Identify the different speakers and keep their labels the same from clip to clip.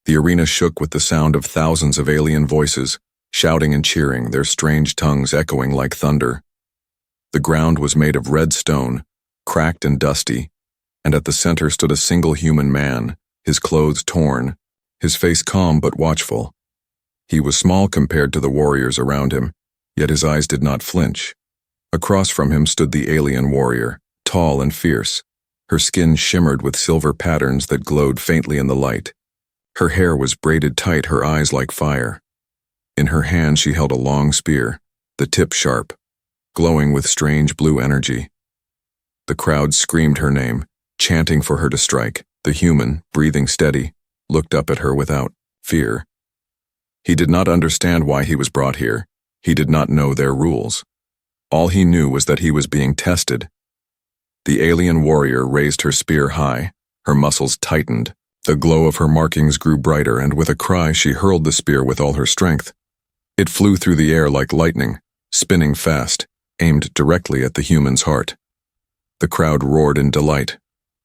Speaker 1: The arena shook with the sound of thousands of alien voices, shouting and cheering, their strange tongues echoing like thunder. The ground was made of red stone, cracked and dusty, and at the center stood a single human man, his clothes torn, his face calm but watchful. He was small compared to the warriors around him, yet his eyes did not flinch. Across from him stood the alien warrior, tall and fierce. Her skin shimmered with silver patterns that glowed faintly in the light. Her hair was braided tight, her eyes like fire. In her hand she held a long spear, the tip sharp, glowing with strange blue energy. The crowd screamed her name, chanting for her to strike. The human, breathing steady, looked up at her without fear. He did not understand why he was brought here. He did not know their rules. All he knew was that he was being tested. The alien warrior raised her spear high, her muscles tightened. The glow of her markings grew brighter, and with a cry she hurled the spear with all her strength. It flew through the air like lightning, spinning fast, aimed directly at the human's heart. The crowd roared in delight.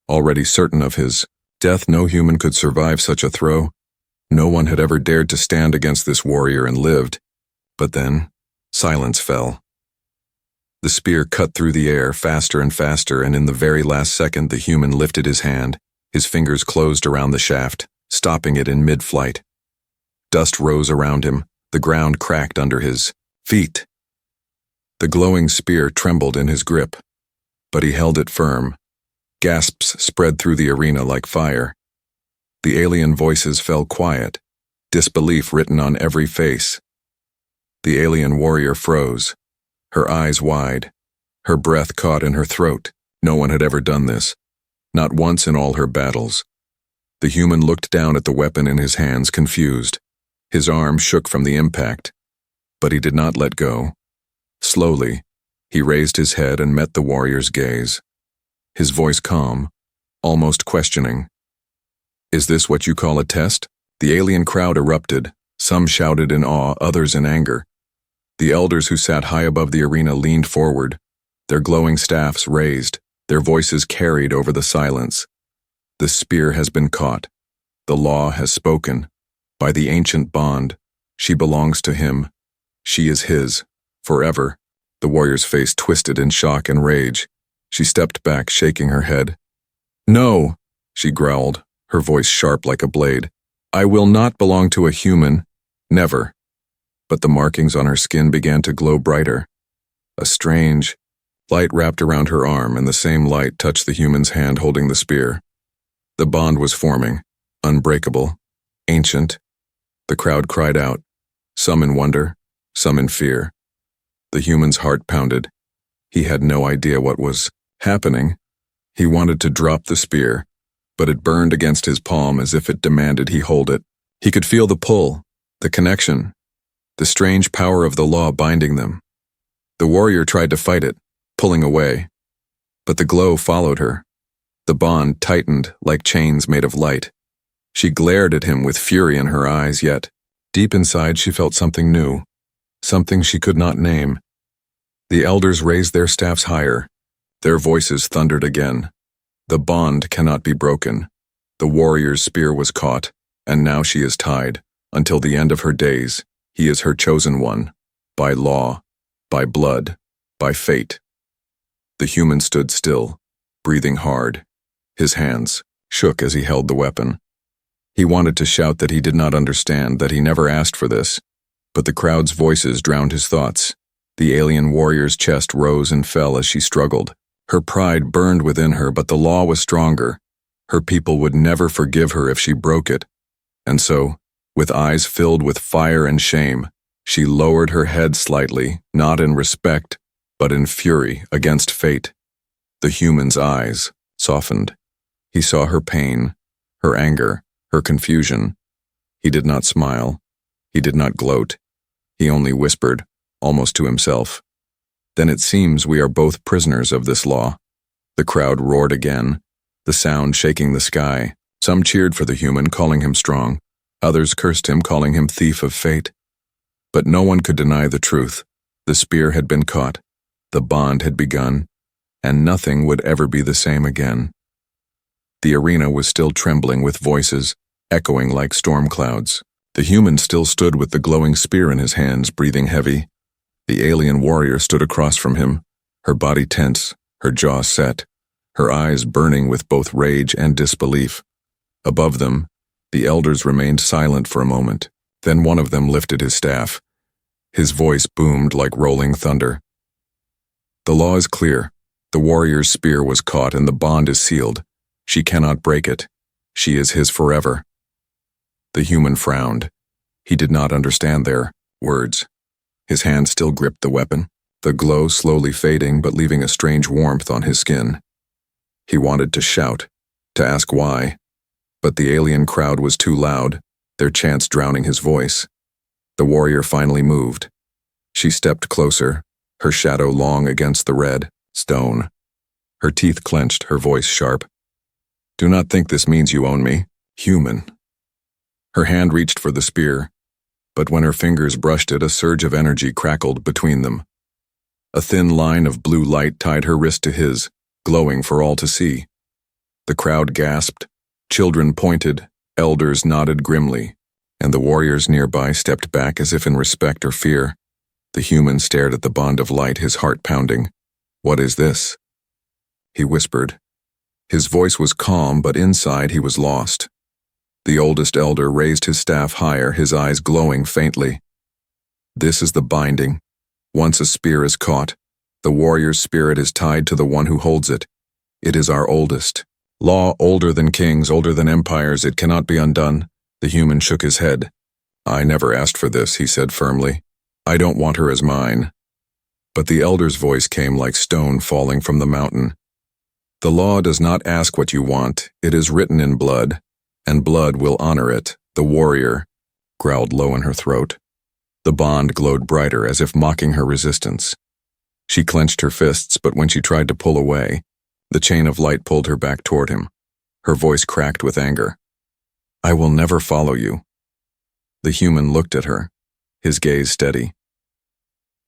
Speaker 1: Already certain of his death, no human could survive such a throw. No one had ever dared to stand against this warrior and lived. But then, silence fell. The spear cut through the air faster and faster, and in the very last second the human lifted his hand. His fingers closed around the shaft, stopping it in mid-flight. Dust rose around him, the ground cracked under his feet. The glowing spear trembled in his grip, but he held it firm. Gasps spread through the arena like fire. The alien voices fell quiet, disbelief written on every face. The alien warrior froze, her eyes wide, her breath caught in her throat. No one had ever done this, not once in all her battles. The human looked down at the weapon in his hands, confused. His arm shook from the impact, but he did not let go. Slowly, he raised his head and met the warrior's gaze. His voice calm, almost questioning. "Is this what you call a test?" The alien crowd erupted. Some shouted in awe, others in anger. The elders who sat high above the arena leaned forward, their glowing staffs raised, their voices carried over the silence. The spear has been caught. The law has spoken. By the ancient bond, she belongs to him. She is his, forever. The warrior's face twisted in shock and rage. She stepped back, shaking her head. "No," she growled, her voice sharp like a blade. "I will not belong to a human. Never." But the markings on her skin began to glow brighter. A strange light wrapped around her arm, and the same light touched the human's hand holding the spear. The bond was forming, unbreakable, ancient. The crowd cried out, some in wonder, some in fear. The human's heart pounded. He had no idea what was happening. He wanted to drop the spear, but it burned against his palm as if it demanded he hold it. He could feel the pull, the connection, the strange power of the law binding them. The warrior tried to fight it, pulling away, but the glow followed her. The bond tightened like chains made of light. She glared at him with fury in her eyes, yet, deep inside she felt something new, something she could not name. The elders raised their staffs higher. Their voices thundered again. The bond cannot be broken. The warrior's spear was caught, and now she is tied. Until the end of her days, he is her chosen one, by law, by blood, by fate. The human stood still, breathing hard. His hands shook as he held the weapon. He wanted to shout that he did not understand, that he never asked for this, but the crowd's voices drowned his thoughts. The alien warrior's chest rose and fell as she struggled. Her pride burned within her, but the law was stronger. Her people would never forgive her if she broke it. And so, with eyes filled with fire and shame, she lowered her head slightly, not in respect, but in fury against fate. The human's eyes softened. He saw her pain, her anger, her confusion. He did not smile. He did not gloat. He only whispered, almost to himself, "Then it seems we are both prisoners of this law." The crowd roared again, the sound shaking the sky. Some cheered for the human, calling him strong. Others cursed him, calling him thief of fate. But no one could deny the truth. The spear had been caught. The bond had begun, and nothing would ever be the same again. The arena was still trembling with voices, echoing like storm clouds. The human still stood with the glowing spear in his hands, breathing heavy. The alien warrior stood across from him, her body tense, her jaw set, her eyes burning with both rage and disbelief. Above them, the elders remained silent for a moment. Then one of them lifted his staff. His voice boomed like rolling thunder. "The law is clear. The warrior's spear was caught and the bond is sealed. She cannot break it. She is his forever." The human frowned. He did not understand their words. His hand still gripped the weapon, the glow slowly fading but leaving a strange warmth on his skin. He wanted to shout, to ask why, but the alien crowd was too loud, their chants drowning his voice. The warrior finally moved. She stepped closer, her shadow long against the red stone. Her teeth clenched, her voice sharp. "Do not think this means you own me, human." Her hand reached for the spear, but when her fingers brushed it, a surge of energy crackled between them. A thin line of blue light tied her wrist to his, glowing for all to see. The crowd gasped, children pointed, elders nodded grimly, and the warriors nearby stepped back as if in respect or fear. The human stared at the bond of light, his heart pounding. "What is this?" he whispered. His voice was calm, but inside he was lost. The oldest elder raised his staff higher, his eyes glowing faintly. "This is the binding. Once a spear is caught, the warrior's spirit is tied to the one who holds it. It is our oldest. Law older than kings, older than empires, it cannot be undone." The human shook his head. "I never asked for this," he said firmly. "I don't want her as mine." But the elder's voice came like stone falling from the mountain. "The law does not ask what you want. It is written in blood, and blood will honor it." The warrior growled low in her throat. The bond glowed brighter, as if mocking her resistance. She clenched her fists, but when she tried to pull away, the chain of light pulled her back toward him. Her voice cracked with anger. "I will never follow you." The human looked at her, his gaze steady.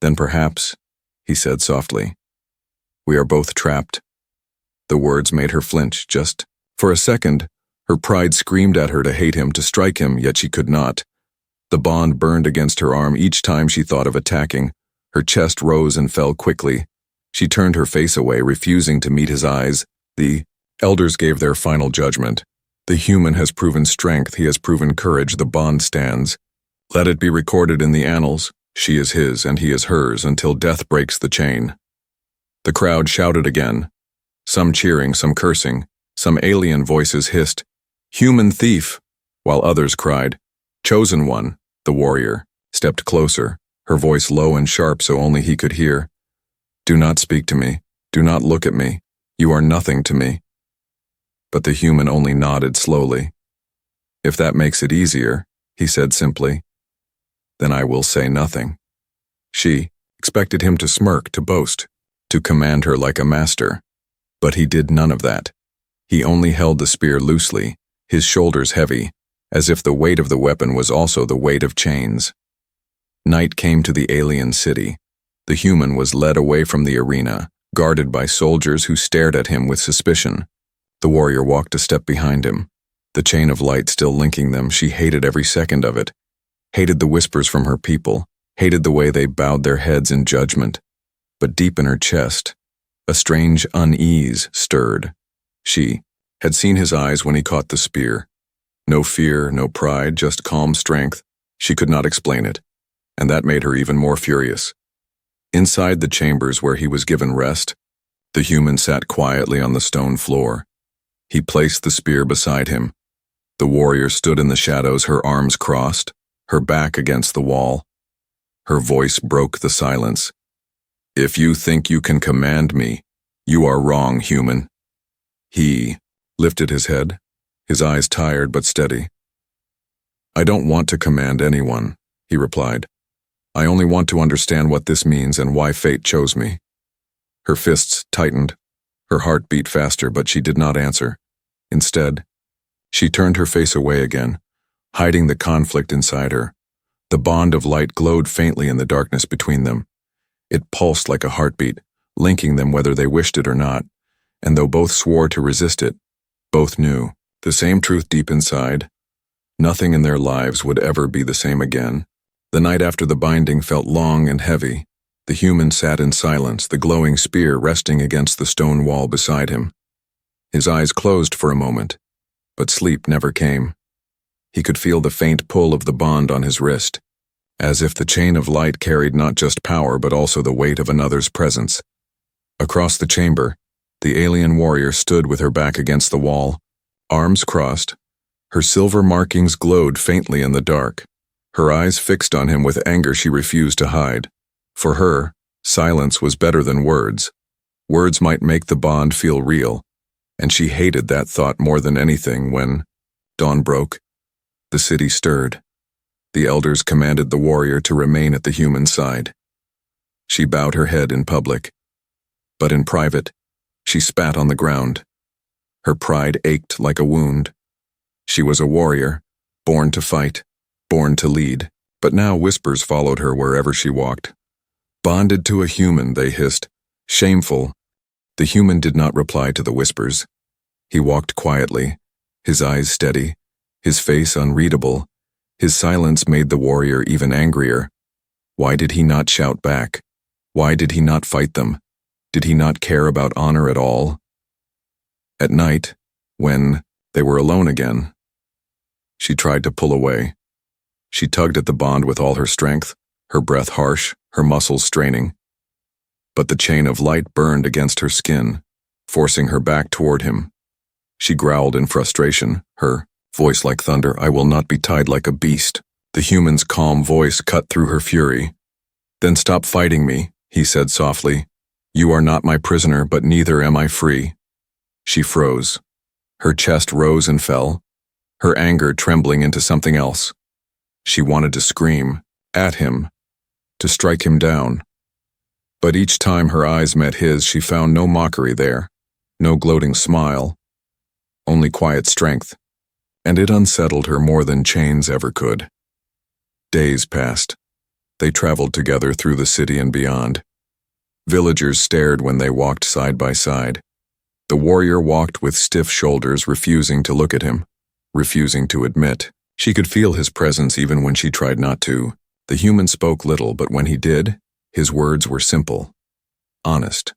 Speaker 1: "Then perhaps," he said softly, "we are both trapped." The words made her flinch, just for a second. Her pride screamed at her to hate him, to strike him, yet she could not. The bond burned against her arm each time she thought of attacking. Her chest rose and fell quickly. She turned her face away, refusing to meet his eyes. The elders gave their final judgment. "The human has proven strength, he has proven courage, the bond stands. Let it be recorded in the annals. She is his and he is hers until death breaks the chain." The crowd shouted again, some cheering, some cursing, some alien voices hissed, "Human thief," while others cried, "Chosen one." The warrior stepped closer, her voice low and sharp so only he could hear. "Do not speak to me. Do not look at me. You are nothing to me." But the human only nodded slowly. "If that makes it easier," he said simply, "then I will say nothing." She expected him to smirk, to boast, to command her like a master. But he did none of that. He only held the spear loosely, his shoulders heavy, as if the weight of the weapon was also the weight of chains. Night came to the alien city. The human was led away from the arena, guarded by soldiers who stared at him with suspicion. The warrior walked a step behind him, the chain of light still linking them. She hated every second of it, hated the whispers from her people, hated the way they bowed their heads in judgment. But deep in her chest, a strange unease stirred. She had seen his eyes when he caught the spear. No fear, no pride, just calm strength. She could not explain it, and that made her even more furious. Inside the chambers where he was given rest, the human sat quietly on the stone floor. He placed the spear beside him. The warrior stood in the shadows, her arms crossed, her back against the wall. Her voice broke the silence. "If you think you can command me, you are wrong, human." He lifted his head, his eyes tired but steady. "I don't want to command anyone," he replied. "I only want to understand what this means and why fate chose me." Her fists tightened, her heart beat faster, but she did not answer. Instead, she turned her face away again, hiding the conflict inside her. The bond of light glowed faintly in the darkness between them. It pulsed like a heartbeat, linking them whether they wished it or not, and though both swore to resist it, both knew the same truth deep inside. Nothing in their lives would ever be the same again. The night after the binding felt long and heavy. The human sat in silence, the glowing spear resting against the stone wall beside him. His eyes closed for a moment, but sleep never came. He could feel the faint pull of the bond on his wrist, as if the chain of light carried not just power but also the weight of another's presence. Across the chamber, the alien warrior stood with her back against the wall, arms crossed. Her silver markings glowed faintly in the dark, her eyes fixed on him with anger she refused to hide. For her, silence was better than words. Words might make the bond feel real, and she hated that thought more than anything when dawn broke. The city stirred. The elders commanded the warrior to remain at the human side. She bowed her head in public, but in private, she spat on the ground. Her pride ached like a wound. She was a warrior, born to fight, born to lead, but now whispers followed her wherever she walked. Bonded to a human, they hissed. Shameful. The human did not reply to the whispers. He walked quietly, his eyes steady, his face unreadable. His silence made the warrior even angrier. Why did he not shout back? Why did he not fight them? Did he not care about honor at all? At night, when they were alone again, she tried to pull away. She tugged at the bond with all her strength, her breath harsh, her muscles straining. But the chain of light burned against her skin, forcing her back toward him. She growled in frustration, her voice like thunder. I will not be tied like a beast. The human's calm voice cut through her fury. Then stop fighting me, he said softly. You are not my prisoner, but neither am I free. She froze. Her chest rose and fell, her anger trembling into something else. She wanted to scream, at him, to strike him down. But each time her eyes met his, she found no mockery there, no gloating smile, only quiet strength. And it unsettled her more than chains ever could. Days passed. They traveled together through the city and beyond. Villagers stared when they walked side by side. The warrior walked with stiff shoulders, refusing to look at him, refusing to admit. She could feel his presence even when she tried not to. The human spoke little, but when he did, his words were simple, honest.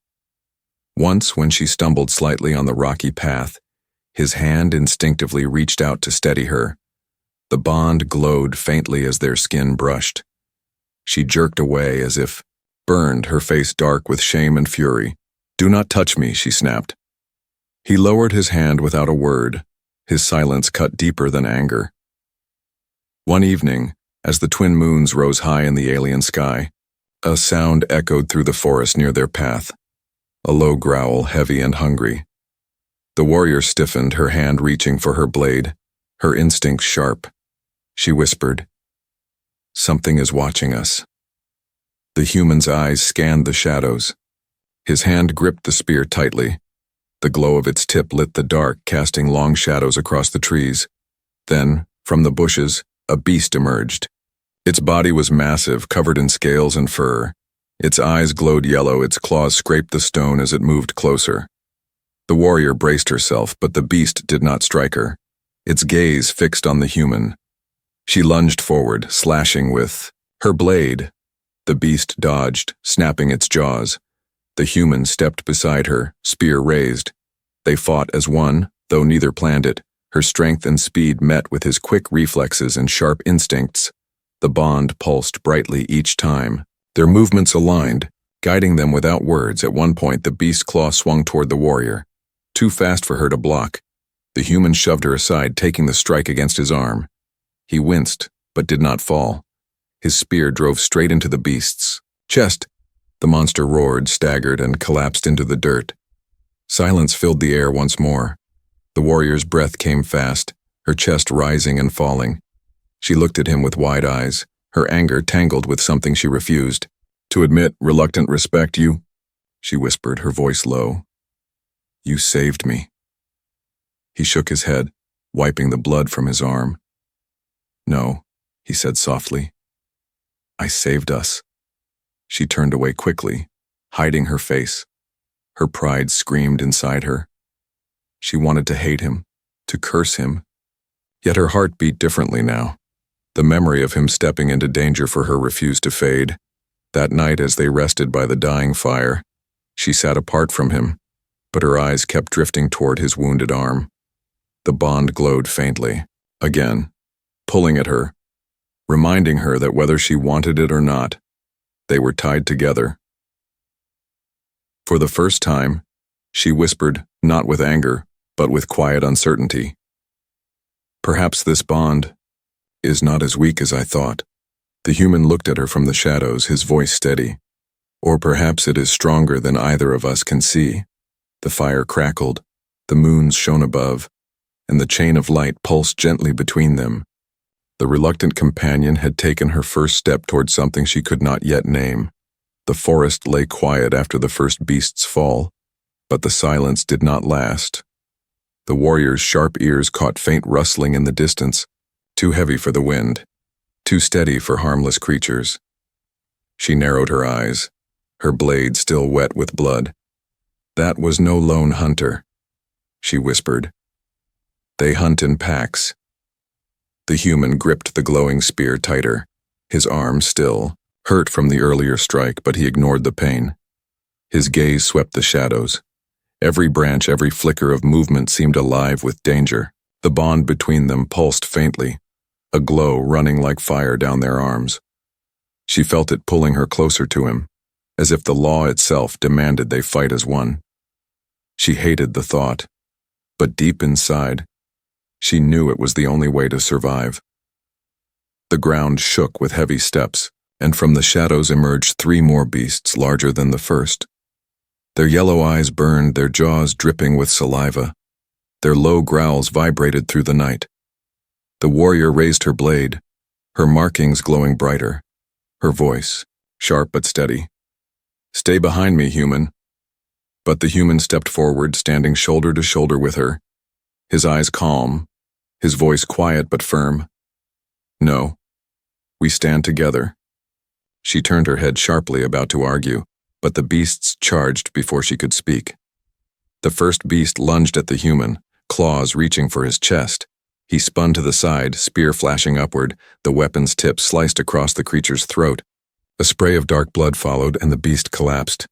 Speaker 1: Once, when she stumbled slightly on the rocky path, his hand instinctively reached out to steady her. The bond glowed faintly as their skin brushed. She jerked away as if burned, her face dark with shame and fury. Do not touch me, she snapped. He lowered his hand without a word, his silence cut deeper than anger. One evening, as the twin moons rose high in the alien sky, a sound echoed through the forest near their path, a low growl, heavy and hungry. The warrior stiffened, her hand reaching for her blade, her instincts sharp. She whispered, Something is watching us. The human's eyes scanned the shadows. His hand gripped the spear tightly. The glow of its tip lit the dark, casting long shadows across the trees. Then, from the bushes, a beast emerged. Its body was massive, covered in scales and fur. Its eyes glowed yellow, its claws scraped the stone as it moved closer. The warrior braced herself, but the beast did not strike her, its gaze fixed on the human. She lunged forward, slashing with her blade. The beast dodged, snapping its jaws. The human stepped beside her, spear raised. They fought as one, though neither planned it. Her strength and speed met with his quick reflexes and sharp instincts. The bond pulsed brightly each time. Their movements aligned, guiding them without words. At one point, the beast's claw swung toward the warrior. Too fast for her to block. The human shoved her aside, taking the strike against his arm. He winced, but did not fall. His spear drove straight into the beast's chest. The monster roared, staggered, and collapsed into the dirt. Silence filled the air once more. The warrior's breath came fast, her chest rising and falling. She looked at him with wide eyes, her anger tangled with something she refused to admit. Reluctant respect, you, she whispered, her voice low. You saved me. He shook his head, wiping the blood from his arm. No, he said softly. I saved us. She turned away quickly, hiding her face. Her pride screamed inside her. She wanted to hate him, to curse him. Yet her heart beat differently now. The memory of him stepping into danger for her refused to fade. That night, as they rested by the dying fire, she sat apart from him, but her eyes kept drifting toward his wounded arm. The bond glowed faintly, again, pulling at her, reminding her that whether she wanted it or not, they were tied together. For the first time, she whispered, not with anger, but with quiet uncertainty. "Perhaps this bond is not as weak as I thought." The human looked at her from the shadows, his voice steady. "Or perhaps it is stronger than either of us can see." The fire crackled, the moons shone above, and the chain of light pulsed gently between them. The reluctant companion had taken her first step toward something she could not yet name. The forest lay quiet after the first beast's fall, but the silence did not last. The warrior's sharp ears caught faint rustling in the distance, too heavy for the wind, too steady for harmless creatures. She narrowed her eyes, her blade still wet with blood. "That was no lone hunter," she whispered. "They hunt in packs." The human gripped the glowing spear tighter, his arm still, hurt from the earlier strike, but he ignored the pain. His gaze swept the shadows. Every branch, every flicker of movement seemed alive with danger. The bond between them pulsed faintly, a glow running like fire down their arms. She felt it pulling her closer to him, as if the law itself demanded they fight as one. She hated the thought, but deep inside, she knew it was the only way to survive. The ground shook with heavy steps, and from the shadows emerged 3 more beasts larger than the first. Their yellow eyes burned, their jaws dripping with saliva. Their low growls vibrated through the night. The warrior raised her blade, her markings glowing brighter, her voice, sharp but steady. "Stay behind me, human." But the human stepped forward, standing shoulder to shoulder with her, his eyes calm, his voice quiet but firm. "No, we stand together." She turned her head sharply, about to argue, but the beasts charged before she could speak. The first beast lunged at the human, claws reaching for his chest. He spun to the side, spear flashing upward, the weapon's tip sliced across the creature's throat. A spray of dark blood followed, and the beast collapsed.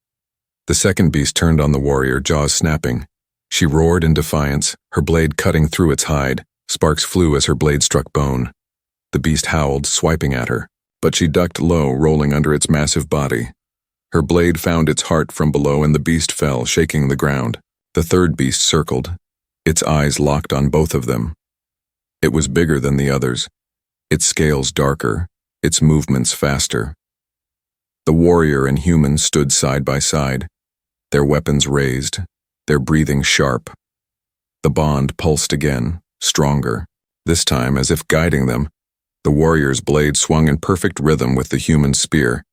Speaker 1: The second beast turned on the warrior, jaws snapping. She roared in defiance, her blade cutting through its hide. Sparks flew as her blade struck bone. The beast howled, swiping at her, but she ducked low, rolling under its massive body. Her blade found its heart from below, and the beast fell, shaking the ground. The third beast circled, its eyes locked on both of them. It was bigger than the others, its scales darker, its movements faster. The warrior and human stood side by side, their weapons raised, their breathing sharp. The bond pulsed again, stronger, this time as if guiding them. The warrior's blade swung in perfect rhythm with the human spear.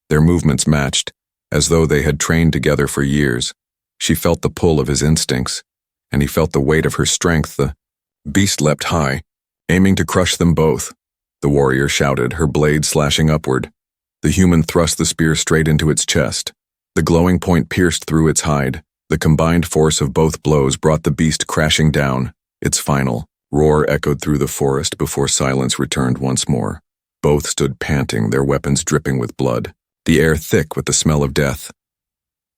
Speaker 1: Their movements matched, as though they had trained together for years. She felt the pull of his instincts, and he felt the weight of her strength. The beast leapt high, aiming to crush them both. The warrior shouted, her blade slashing upward. The human thrust the spear straight into its chest. The glowing point pierced through its hide. The combined force of both blows brought the beast crashing down. Its final roar echoed through the forest before silence returned once more. Both stood panting, their weapons dripping with blood, the air thick with the smell of death.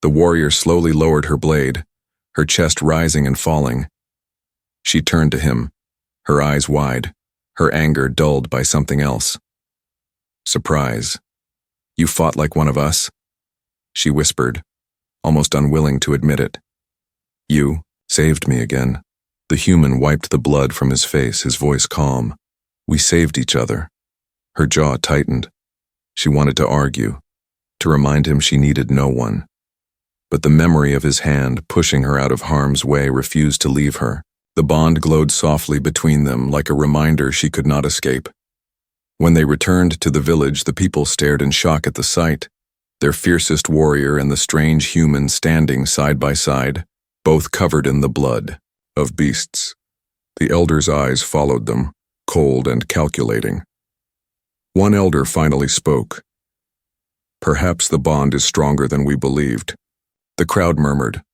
Speaker 1: The warrior slowly lowered her blade, her chest rising and falling. She turned to him, her eyes wide, her anger dulled by something else. "Surprise. You fought like one of us?" she whispered, almost unwilling to admit it. "You saved me again." The human wiped the blood from his face, his voice calm. "We saved each other." Her jaw tightened. She wanted to argue, to remind him she needed no one. But the memory of his hand pushing her out of harm's way refused to leave her. The bond glowed softly between them, like a reminder she could not escape. When they returned to the village, the people stared in shock at the sight, their fiercest warrior and the strange human standing side by side, both covered in the blood of beasts. The elders' eyes followed them, cold and calculating. One elder finally spoke. "Perhaps the bond is stronger than we believed." The crowd murmured,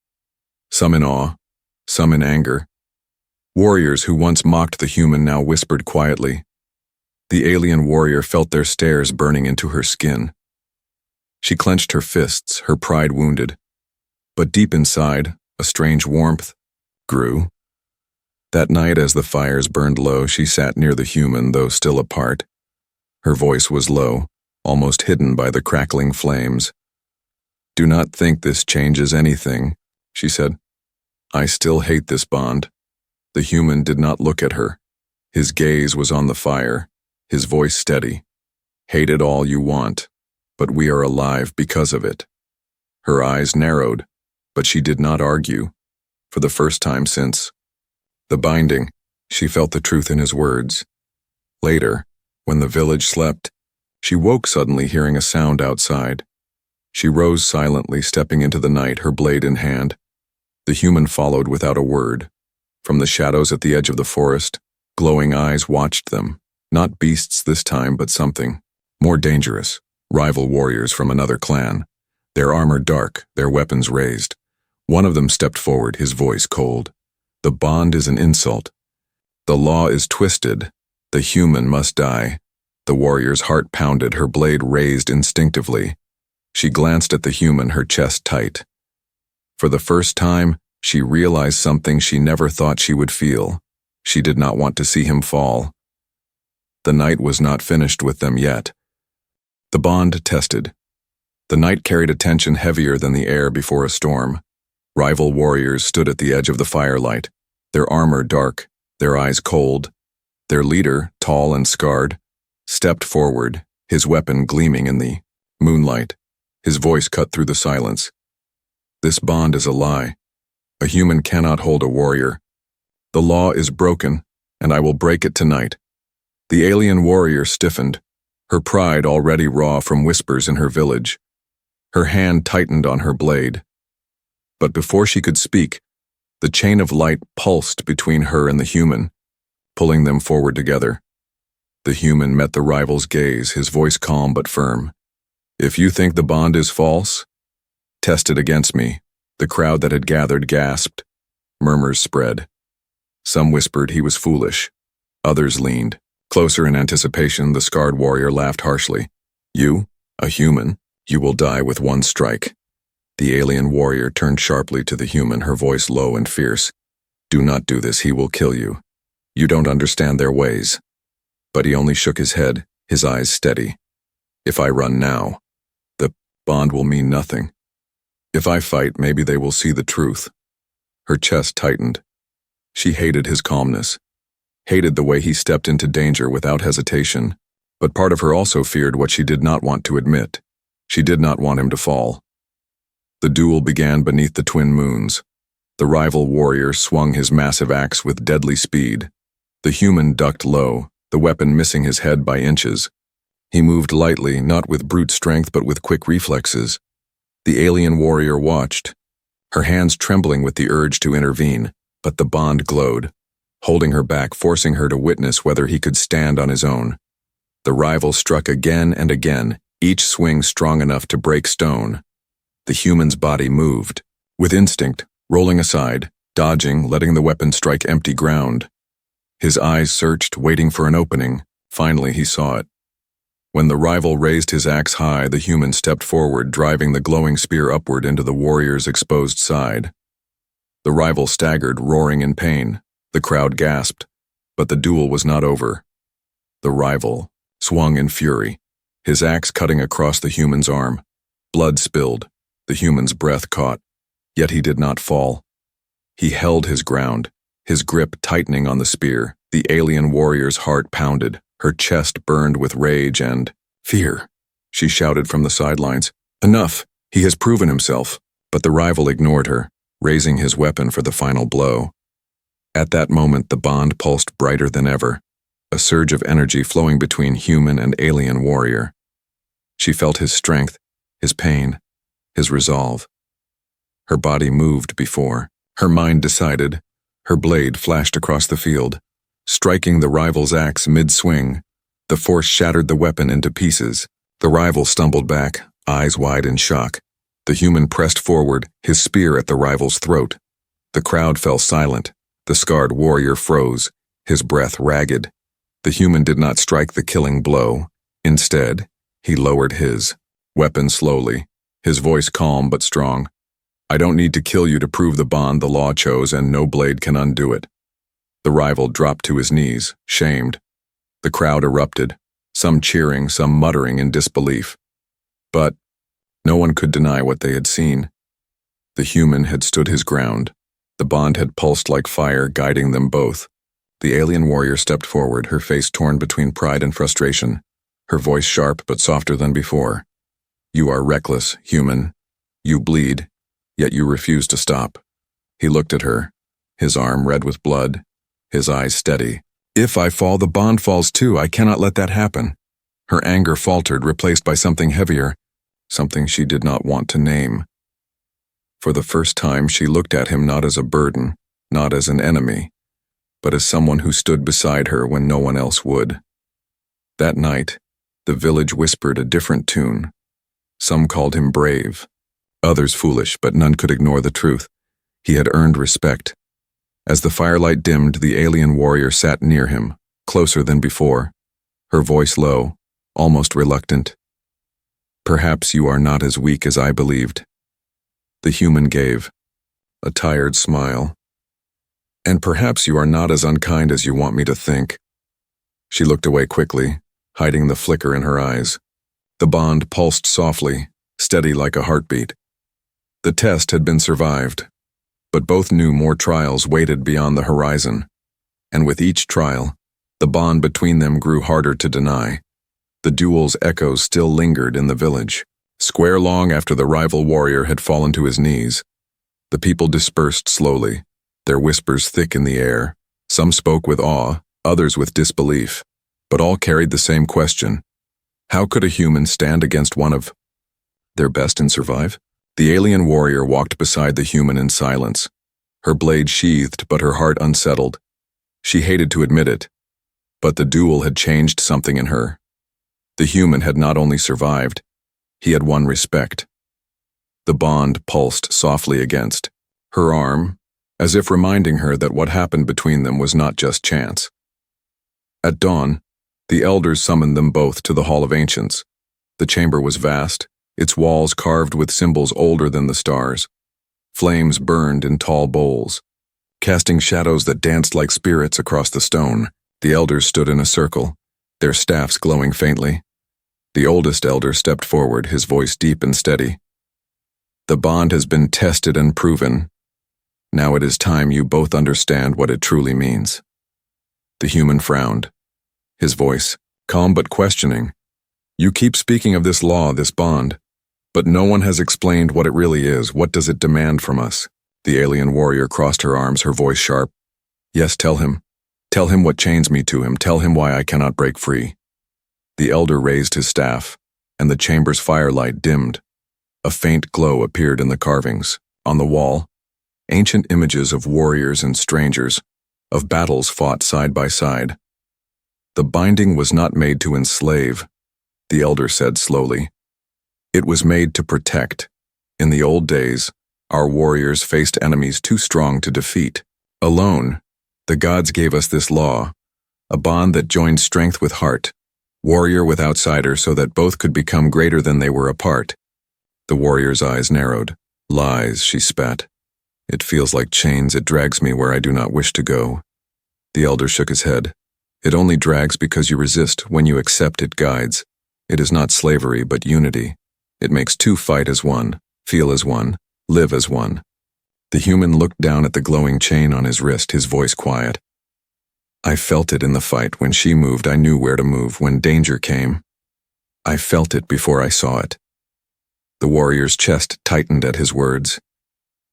Speaker 1: some in awe, some in anger. Warriors who once mocked the human now whispered quietly. The alien warrior felt their stares burning into her skin. She clenched her fists, her pride wounded. But deep inside, a strange warmth grew. That night, as the fires burned low, she sat near the human, though still apart. Her voice was low, almost hidden by the crackling flames. "Do not think this changes anything," she said. "I still hate this bond." The human did not look at her. His gaze was on the fire, his voice steady. "Hate it all you want, but we are alive because of it." Her eyes narrowed, but she did not argue. For the first time since the binding, she felt the truth in his words. Later, when the village slept, she woke suddenly hearing a sound outside. She rose silently, stepping into the night, her blade in hand. The human followed without a word. From the shadows at the edge of the forest, glowing eyes watched them. Not beasts this time, but something more dangerous. Rival warriors from another clan. Their armor dark, their weapons raised. One of them stepped forward, his voice cold. "The bond is an insult. The law is twisted. The human must die." The warrior's heart pounded, her blade raised instinctively. She glanced at the human, her chest tight. For the first time, she realized something she never thought she would feel. She did not want to see him fall. The night was not finished with them yet. The bond tested. The night carried a tension heavier than the air before a storm. Rival warriors stood at the edge of the firelight, their armor dark, their eyes cold. Their leader, tall and scarred, stepped forward, his weapon gleaming in the moonlight. His voice cut through the silence. "This bond is a lie. A human cannot hold a warrior. The law is broken, and I will break it tonight." The alien warrior stiffened, her pride already raw from whispers in her village. Her hand tightened on her blade. But before she could speak, the chain of light pulsed between her and the human, pulling them forward together. The human met the rival's gaze, his voice calm but firm. "If you think the bond is false, test it against me." The crowd that had gathered gasped. Murmurs spread. Some whispered he was foolish. Others leaned. Closer in anticipation, the scarred warrior laughed harshly. "You, a human, you will die with one strike." The alien warrior turned sharply to the human, her voice low and fierce. "Do not do this, he will kill you. You don't understand their ways." But he only shook his head, his eyes steady. "If I run now, the bond will mean nothing. If I fight, maybe they will see the truth." Her chest tightened. She hated his calmness, hated the way he stepped into danger without hesitation, but part of her also feared what she did not want to admit. She did not want him to fall. The duel began beneath the twin moons. The rival warrior swung his massive axe with deadly speed. The human ducked low, the weapon missing his head by inches. He moved lightly, not with brute strength but with quick reflexes. The alien warrior watched, her hands trembling with the urge to intervene, but the bond glowed, holding her back, forcing her to witness whether he could stand on his own. The rival struck again and again, each swing strong enough to break stone. The human's body moved, with instinct, rolling aside, dodging, letting the weapon strike empty ground. His eyes searched, waiting for an opening. Finally, he saw it. When the rival raised his axe high, the human stepped forward, driving the glowing spear upward into the warrior's exposed side. The rival staggered, roaring in pain. The crowd gasped, but the duel was not over. The rival swung in fury, his axe cutting across the human's arm. Blood spilled, the human's breath caught, yet he did not fall. He held his ground, his grip tightening on the spear. The alien warrior's heart pounded, her chest burned with rage and fear. She shouted from the sidelines, "Enough! He has proven himself." But the rival ignored her, raising his weapon for the final blow. At that moment, the bond pulsed brighter than ever, a surge of energy flowing between human and alien warrior. She felt his strength, his pain, his resolve. Her body moved before. Her mind decided. Her blade flashed across the field, striking the rival's axe mid-swing. The force shattered the weapon into pieces. The rival stumbled back, eyes wide in shock. The human pressed forward, his spear at the rival's throat. The crowd fell silent, The scarred warrior froze, his breath ragged. The human did not strike the killing blow. Instead, he lowered his weapon slowly, his voice calm but strong. I don't need to kill you to prove the bond the law chose, and no blade can undo it. The rival dropped to his knees, shamed. The crowd erupted, some cheering, some muttering in disbelief. But no one could deny what they had seen. The human had stood his ground. The bond had pulsed like fire, guiding them both. The alien warrior stepped forward, her face torn between pride and frustration, her voice sharp but softer than before. You are reckless, human. You bleed, yet you refuse to stop. He looked at her, his arm red with blood, his eyes steady. If I fall, the bond falls too. I cannot let that happen. Her anger faltered, replaced by something heavier, something she did not want to name. For the first time, she looked at him not as a burden, not as an enemy, but as someone who stood beside her when no one else would. That night, the village whispered a different tune. Some called him brave, others foolish, but none could ignore the truth. He had earned respect. As the firelight dimmed, the alien warrior sat near him, closer than before, her voice low, almost reluctant. Perhaps you are not as weak as I believed. The human gave a tired smile. And perhaps you are not as unkind as you want me to think. She looked away quickly, hiding the flicker in her eyes. The bond pulsed softly, steady like a heartbeat. The test had been survived, but both knew more trials waited beyond the horizon. And with each trial, the bond between them grew harder to deny. The duel's echoes still lingered in the village, square long after the rival warrior had fallen to his knees. The people dispersed slowly, their whispers thick in the air. Some spoke with awe, others with disbelief, but all carried the same question. How could a human stand against one of their best and survive? The alien warrior walked beside the human in silence, her blade sheathed but her heart unsettled. She hated to admit it, but the duel had changed something in her. The human had not only survived, he had won respect. The bond pulsed softly against her arm, as if reminding her that what happened between them was not just chance. At dawn, the elders summoned them both to the Hall of Ancients. The chamber was vast, its walls carved with symbols older than the stars. Flames burned in tall bowls, casting shadows that danced like spirits across the stone. The elders stood in a circle, their staffs glowing faintly. The oldest elder stepped forward, his voice deep and steady. The bond has been tested and proven. Now it is time you both understand what it truly means. The human frowned, his voice calm but questioning. You keep speaking of this law, this bond, but no one has explained what it really is. What does it demand from us? The alien warrior crossed her arms, her voice sharp. Yes, tell him. Tell him what chains me to him. Tell him why I cannot break free. The elder raised his staff, and the chamber's firelight dimmed. A faint glow appeared in the carvings. On the wall, ancient images of warriors and strangers, of battles fought side by side. The binding was not made to enslave, the elder said slowly. It was made to protect. In the old days, our warriors faced enemies too strong to defeat. Alone, the gods gave us this law, a bond that joined strength with heart, warrior with outsider, so that both could become greater than they were apart. The warrior's eyes narrowed. Lies, she spat. It feels like chains. It drags me where I do not wish to go. The elder shook his head. It only drags because you resist. When you accept, it guides. It is not slavery, but unity. It makes two fight as one, feel as one, live as one. The human looked down at the glowing chain on his wrist, his voice quiet. I felt it in the fight. When she moved, I knew where to move. When danger came, I felt it before I saw it. The warrior's chest tightened at his words.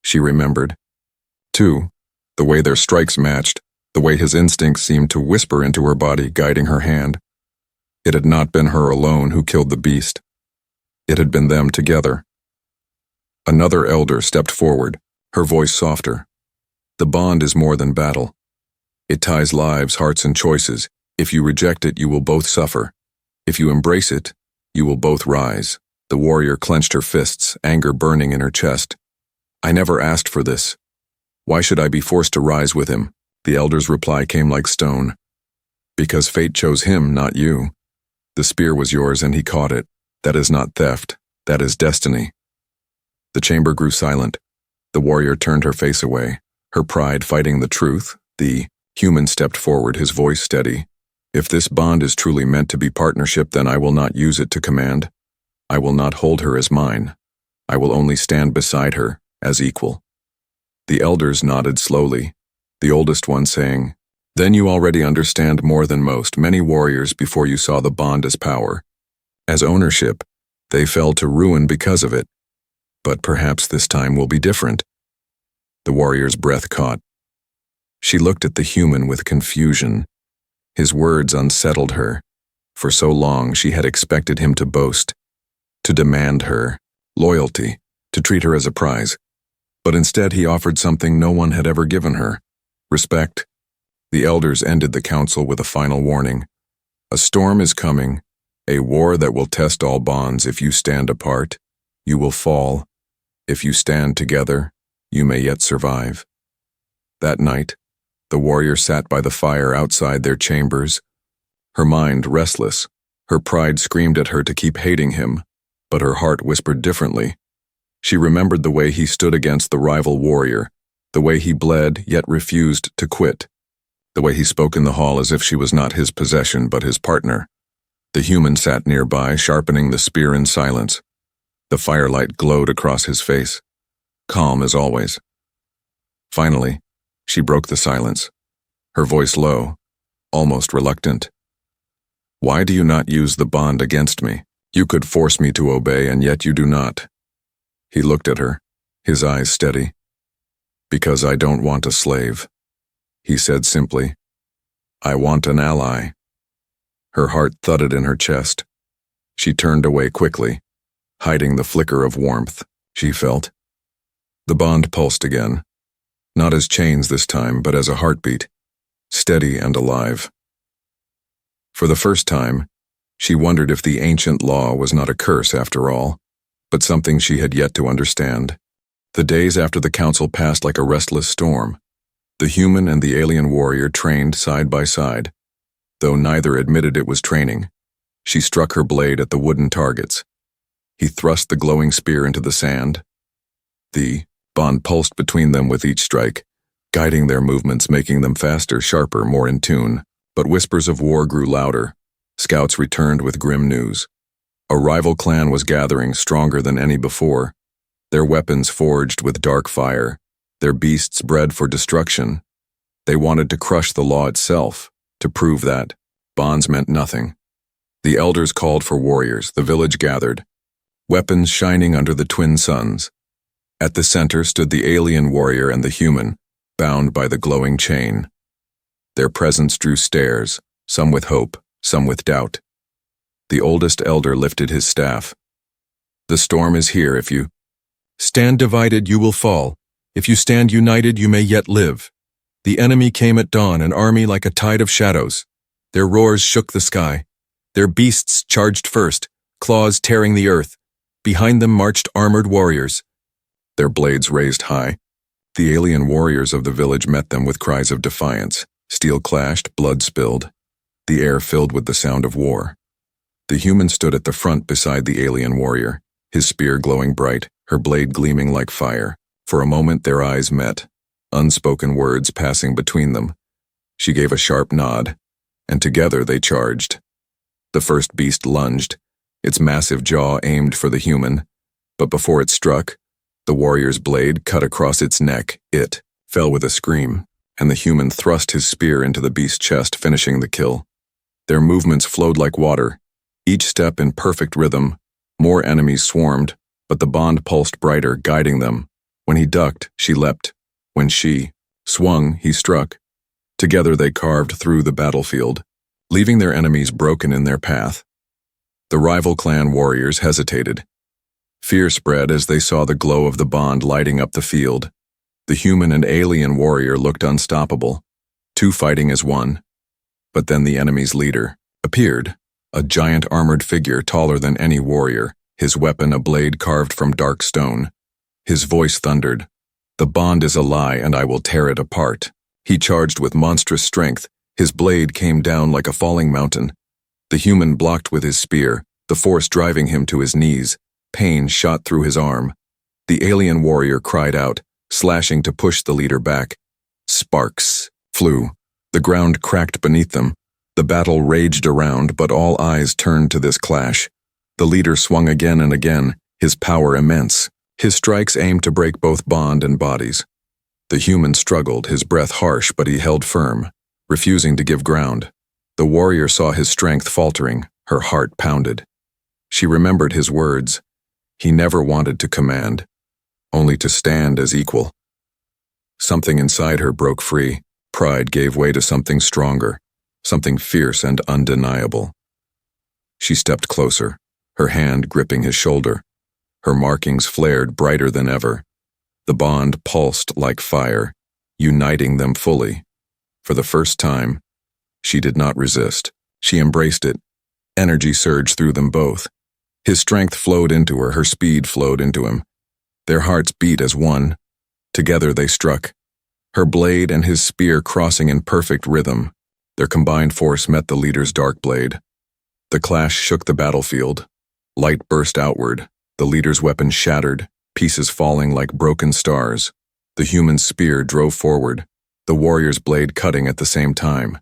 Speaker 1: She remembered, too, the way their strikes matched, the way his instincts seemed to whisper into her body, guiding her hand. It had not been her alone who killed the beast. It had been them together. Another elder stepped forward, her voice softer. The bond is more than battle. It ties lives, hearts, and choices. If you reject it, you will both suffer. If you embrace it, you will both rise. The warrior clenched her fists, anger burning in her chest. I never asked for this. Why should I be forced to rise with him? The elder's reply came like stone. Because fate chose him, not you. The spear was yours and he caught it. That is not theft. That is destiny. The chamber grew silent. The warrior turned her face away, her pride fighting the truth. The human stepped forward, his voice steady. If this bond is truly meant to be partnership, then I will not use it to command. I will not hold her as mine. I will only stand beside her as equal. The elders nodded slowly, the oldest one saying, "Then you already understand more than most many warriors before you saw the bond as power. As ownership, they fell to ruin because of it. But perhaps this time will be different." The warrior's breath caught. She looked at the human with confusion. His words unsettled her. For so long she had expected him to boast, to demand her loyalty, to treat her as a prize. But instead he offered something no one had ever given her: respect. The elders ended the council with a final warning. A storm is coming, a war that will test all bonds. If you stand apart, you will fall. If you stand together, you may yet survive. That night, the warrior sat by the fire outside their chambers, her mind restless. Her pride screamed at her to keep hating him, but her heart whispered differently. She remembered the way he stood against the rival warrior, the way he bled yet refused to quit, the way he spoke in the hall as if she was not his possession but his partner. The human sat nearby, sharpening the spear in silence. The firelight glowed across his face, calm as always. Finally, she broke the silence, her voice low, almost reluctant. "Why do you not use the bond against me? You could force me to obey, and yet you do not." He looked at her, his eyes steady. "Because I don't want a slave," he said simply. "I want an ally." Her heart thudded in her chest. She turned away quickly, hiding the flicker of warmth she felt. The bond pulsed again, not as chains this time, but as a heartbeat, steady and alive. For the first time, she wondered if the ancient law was not a curse after all, but something she had yet to understand. The days after the council passed like a restless storm. The human and the alien warrior trained side by side. Though neither admitted it was training, she struck her blade at the wooden targets. He thrust the glowing spear into the sand. The bond pulsed between them with each strike, guiding their movements, making them faster, sharper, more in tune. But whispers of war grew louder. Scouts returned with grim news. A rival clan was gathering, stronger than any before, their weapons forged with dark fire, their beasts bred for destruction. They wanted to crush the law itself, to prove that bonds meant nothing. The elders called for warriors. The village gathered, weapons shining under the twin suns. At the center stood the alien warrior and the human, bound by the glowing chain. Their presence drew stares, some with hope, some with doubt. The oldest elder lifted his staff. "The storm is here. If you stand divided, you will fall. If you stand united, you may yet live. The enemy came at dawn, an army like a tide of shadows. Their roars shook the sky. Their beasts charged first, claws tearing the earth. Behind them marched armored warriors, their blades raised high. The alien warriors of the village met them with cries of defiance. Steel clashed, blood spilled. The air filled with the sound of war. The human stood at the front beside the alien warrior, his spear glowing bright, her blade gleaming like fire. For a moment their eyes met, unspoken words passing between them. She gave a sharp nod, and together they charged. The first beast lunged, its massive jaw aimed for the human, but before it struck, the warrior's blade cut across its neck. It fell with a scream, and the human thrust his spear into the beast's chest, finishing the kill. Their movements flowed like water, each step in perfect rhythm. More enemies swarmed, but the bond pulsed brighter, guiding them. When he ducked, she leapt. When she swung, he struck. Together they carved through the battlefield, leaving their enemies broken in their path. The rival clan warriors hesitated. Fear spread as they saw the glow of the bond lighting up the field. The human and alien warrior looked unstoppable, two fighting as one. But then the enemy's leader appeared, a giant armored figure taller than any warrior, his weapon a blade carved from dark stone. His voice thundered, "The bond is a lie, and I will tear it apart." He charged with monstrous strength. His blade came down like a falling mountain. The human blocked with his spear, the force driving him to his knees. Pain shot through his arm. The alien warrior cried out, slashing to push the leader back. Sparks flew. The ground cracked beneath them. The battle raged around, but all eyes turned to this clash. The leader swung again and again, his power immense. His strikes aimed to break both bond and bodies. The human struggled, his breath harsh, but he held firm, refusing to give ground. The warrior saw his strength faltering, her heart pounded. She remembered his words. He never wanted to command, only to stand as equal. Something inside her broke free. Pride gave way to something stronger, something fierce and undeniable. She stepped closer, her hand gripping his shoulder. Her markings flared brighter than ever. The bond pulsed like fire, uniting them fully. For the first time, she did not resist. She embraced it. Energy surged through them both. His strength flowed into her, her speed flowed into him. Their hearts beat as one. Together they struck, her blade and his spear crossing in perfect rhythm. Their combined force met the leader's dark blade. The clash shook the battlefield. Light burst outward. The leader's weapon shattered, pieces falling like broken stars. The human spear drove forward, the warrior's blade cutting at the same time.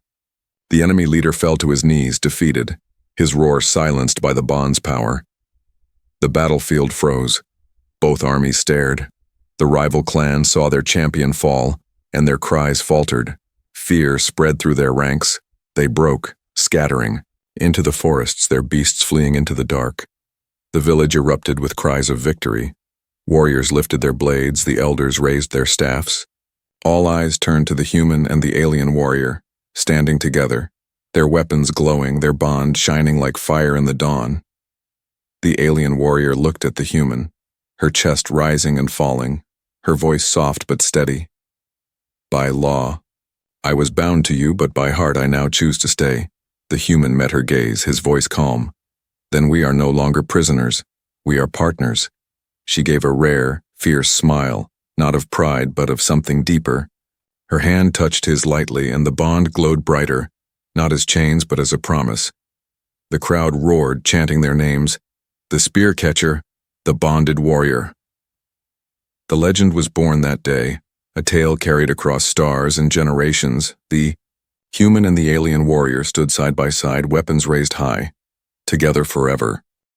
Speaker 1: The enemy leader fell to his knees, defeated, his roar silenced by the bond's power. The battlefield froze. Both armies stared. The rival clans saw their champion fall, and their cries faltered. Fear spread through their ranks. They broke, scattering, into the forests, their beasts fleeing into the dark. The village erupted with cries of victory. Warriors lifted their blades, the elders raised their staffs. All eyes turned to the human and the alien warrior, standing together, their weapons glowing, their bond shining like fire in the dawn. The alien warrior looked at the human, her chest rising and falling, her voice soft but steady. By law, I was bound to you, but by heart I now choose to stay. The human met her gaze, his voice calm. Then we are no longer prisoners. We are partners. She gave a rare, fierce smile, not of pride but of something deeper. Her hand touched his lightly, and the bond glowed brighter, not as chains but as a promise. The crowd roared, chanting their names. The spear catcher, the bonded warrior. The legend was born that day, a tale carried across stars and generations. The human and the alien warrior stood side by side, weapons raised high, together forever.